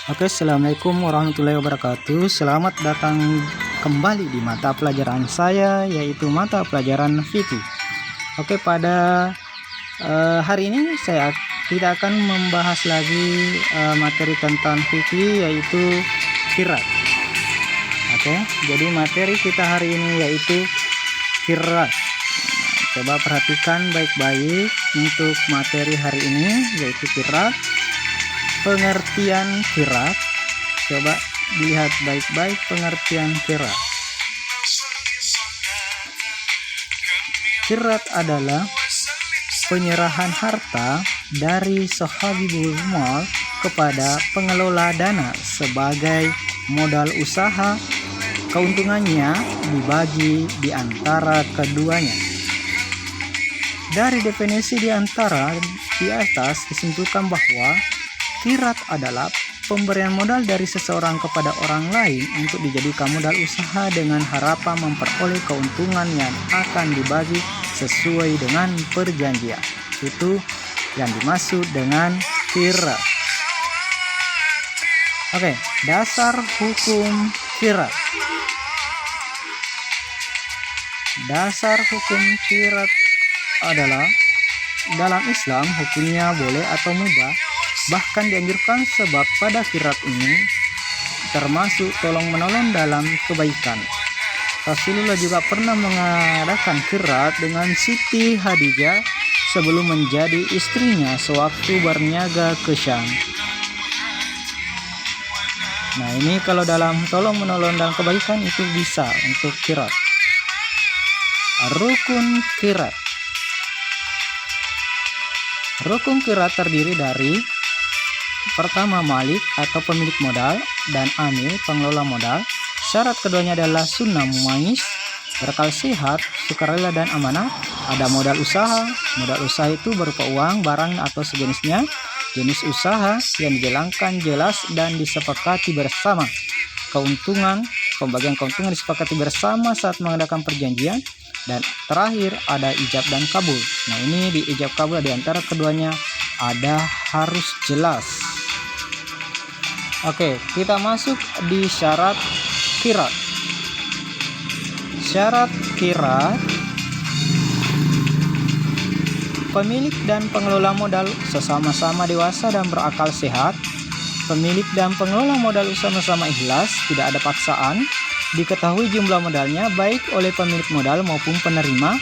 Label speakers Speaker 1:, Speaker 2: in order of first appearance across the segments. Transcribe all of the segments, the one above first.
Speaker 1: Oke, assalamualaikum warahmatullahi wabarakatuh. Selamat datang kembali di mata pelajaran saya, yaitu mata pelajaran fikih. Oke, pada hari ini kita akan membahas lagi materi tentang fikih, yaitu qiraat. Oke, jadi materi kita hari ini yaitu qiraat. Coba perhatikan baik-baik untuk materi hari ini, yaitu qiraat. Pengertian qiraat, coba dilihat baik-baik pengertian qiraat. Qiraat adalah penyerahan harta dari sahibul mal kepada pengelola dana sebagai modal usaha. Keuntungannya dibagi di antara keduanya. Dari definisi di atas disimpulkan bahwa qiraat adalah pemberian modal dari seseorang kepada orang lain untuk dijadikan modal usaha dengan harapan memperoleh keuntungan yang akan dibagi sesuai dengan perjanjian. Itu yang dimaksud dengan qiraat. Oke, dasar hukum qiraat. Dasar hukum qiraat adalah dalam Islam hukumnya boleh atau mubah, bahkan dianjurkan sebab pada qiraat ini termasuk tolong-menolong dalam kebaikan. Rasulullah juga pernah mengadakan qiraat dengan Siti Khadijah sebelum menjadi istrinya sewaktu berniaga ke Syam. Nah, ini kalau dalam tolong-menolong dalam kebaikan itu bisa untuk qiraat. Rukun qiraat. Rukun qiraat terdiri dari pertama malik atau pemilik modal dan amil pengelola modal. Syarat keduanya adalah sunnah mumayyiz, berakal sehat, sukarela dan amanah. Ada modal usaha. Modal usaha itu berupa uang, barang atau sejenisnya. Jenis usaha yang dijalankan jelas dan disepakati bersama. Pembagian keuntungan disepakati bersama saat mengadakan perjanjian. Dan terakhir ada ijab dan kabul. Nah, ini di ijab kabul di antara keduanya harus jelas. Oke, kita masuk di syarat qiraat. Syarat qiraat: pemilik dan pengelola modal sesama-sama dewasa dan berakal sehat. Pemilik dan pengelola modal sama-sama ikhlas, tidak ada paksaan. Diketahui jumlah modalnya baik oleh pemilik modal maupun penerima.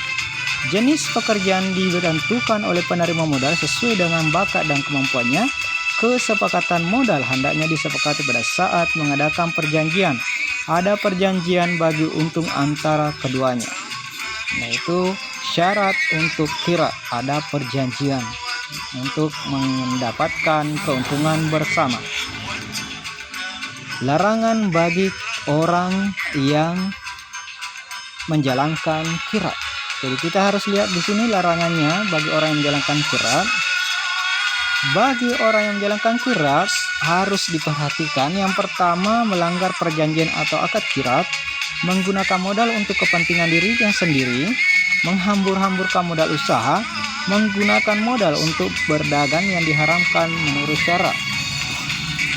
Speaker 1: Jenis pekerjaan ditentukan oleh penerima modal sesuai dengan bakat dan kemampuannya. Kesepakatan modal hendaknya disepakati pada saat mengadakan perjanjian. Ada perjanjian bagi untung antara keduanya. Nah, itu syarat untuk qiraat, ada perjanjian untuk mendapatkan keuntungan bersama. Larangan bagi orang yang menjalankan qiraat. Jadi kita harus lihat di sini larangannya bagi orang yang menjalankan qiraat. Bagi orang yang menjalankan qiraat harus diperhatikan. Yang pertama, melanggar perjanjian atau akad qiraat, menggunakan modal untuk kepentingan dirinya sendiri, menghambur-hamburkan modal usaha, menggunakan modal untuk berdagang yang diharamkan menurut syara.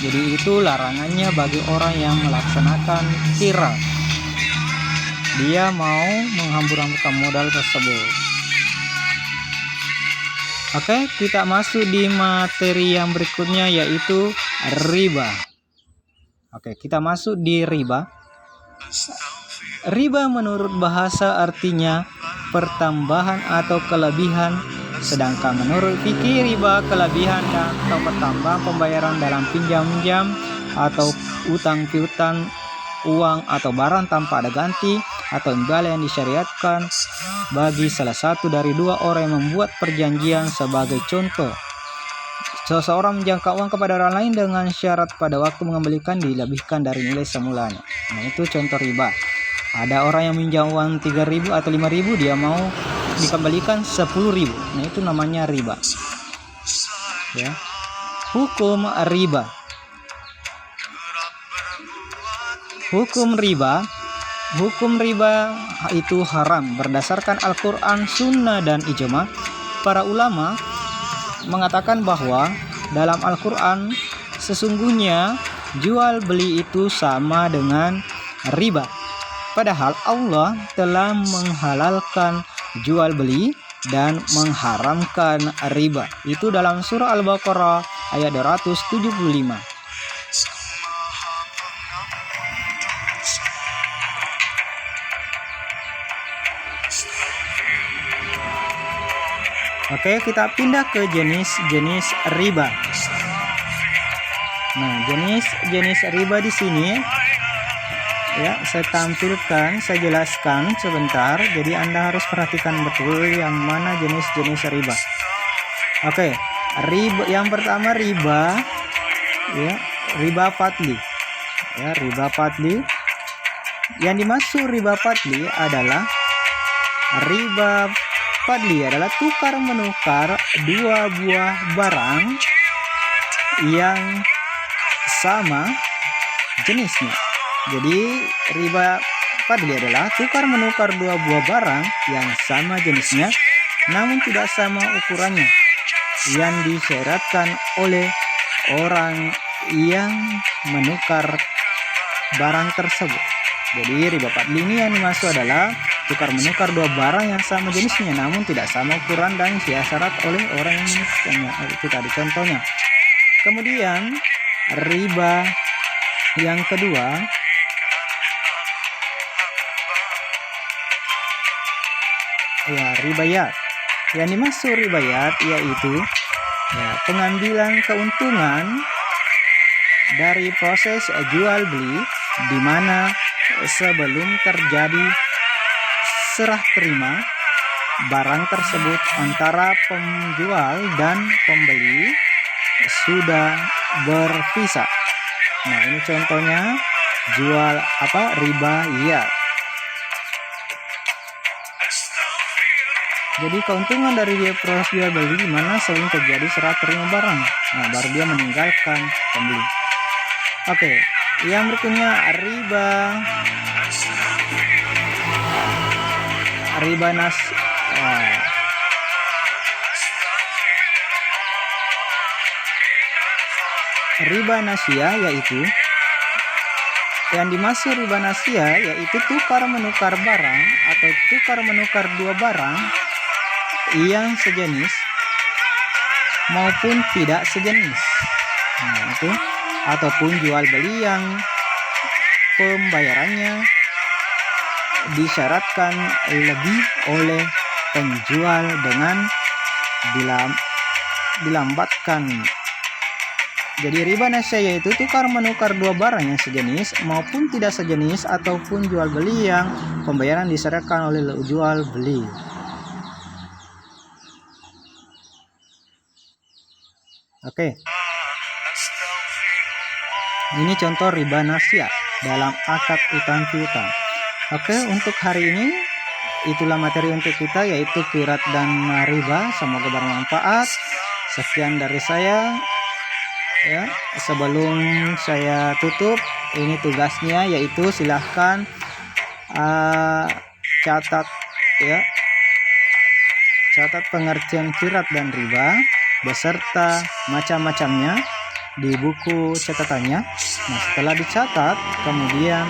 Speaker 1: Jadi itu larangannya bagi orang yang melaksanakan qiraat. Dia mau menghambur-hamburkan modal tersebut. Oke, kita masuk di materi yang berikutnya, yaitu riba. Oke, kita masuk di riba. Riba menurut bahasa artinya pertambahan atau kelebihan. Sedangkan menurut fikih, riba kelebihan atau pertambahan pembayaran dalam pinjam-pinjam atau utang piutang uang atau barang tanpa ada ganti atau imbalan yang disyariatkan bagi salah satu dari dua orang yang membuat perjanjian. Sebagai contoh, seseorang menjangka uang kepada orang lain dengan syarat pada waktu mengembalikan dilebihkan dari nilai semulanya. Nah, itu contoh riba. Ada orang yang minjam uang 3.000 atau 5.000, dia mau dikembalikan 10.000. Nah, itu namanya riba. Ya. Hukum riba. Hukum riba itu haram berdasarkan Al-Quran, Sunnah, dan Ijma. Para ulama mengatakan bahwa dalam Al-Quran sesungguhnya jual beli itu sama dengan riba. Padahal Allah telah menghalalkan jual beli dan mengharamkan riba. Itu dalam surah Al-Baqarah ayat 275. Oke, kita pindah ke jenis-jenis riba. Nah, jenis-jenis riba di sini ya, saya tampilkan, saya jelaskan sebentar. Jadi Anda harus perhatikan betul yang mana jenis-jenis riba. Oke, riba yang pertama riba ya, riba fadli. Ya, riba fadli. Yang dimaksud riba fadli adalah tukar menukar dua buah barang yang sama jenisnya. Jadi riba fadli adalah tukar menukar dua buah barang yang sama jenisnya namun tidak sama ukurannya, yang disyaratkan oleh orang yang menukar barang tersebut. Jadi riba fadli ini yang dimaksud adalah tukar menukar dua barang yang sama jenisnya namun tidak sama ukuran dan disyarat oleh orang yang menukarnya. Itu tadi contohnya. Kemudian riba yang kedua ya, ribayat. Yang dimaksud ribayat yaitu ya, pengambilan keuntungan dari proses jual beli, di mana sebelum terjadi serah terima barang tersebut antara penjual dan pembeli sudah berpisah. Nah, ini contohnya jual ribayat. Jadi keuntungan dari dia proses jual beli di mana sebelum terjadi serah terima barang. Nah, baru dia meninggalkan pembeli. Oke, yang berikutnya riba nasia, yaitu yang dimaksud riba nasia yaitu tukar menukar barang atau tukar menukar dua barang yang sejenis maupun tidak sejenis. Nah, itu ataupun jual beli yang pembayarannya disyaratkan lebih oleh penjual dengan dilambatkan. Jadi riba nasia yaitu tukar menukar dua barang yang sejenis maupun tidak sejenis ataupun jual beli yang pembayaran disyaratkan oleh jual beli. Oke. Ini contoh riba nasia dalam akad utang piutang. Oke, untuk hari ini itulah materi untuk kita, yaitu qirat dan riba. Semoga bermanfaat. Sekian dari saya. Ya, sebelum saya tutup, ini tugasnya yaitu silahkan catat pengertian qirat dan riba beserta macam-macamnya di buku catatannya. Nah, setelah dicatat, kemudian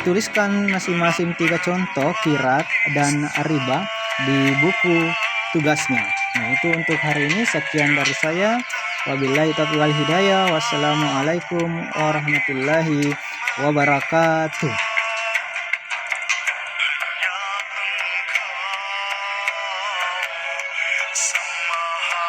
Speaker 1: tuliskan masing-masing 3 contoh qirat dan riba di buku tugasnya. Nah, itu untuk hari ini. Sekian dari saya. Wabillahi taufiq wal hidayah. Wassalamualaikum warahmatullahi wabarakatuh.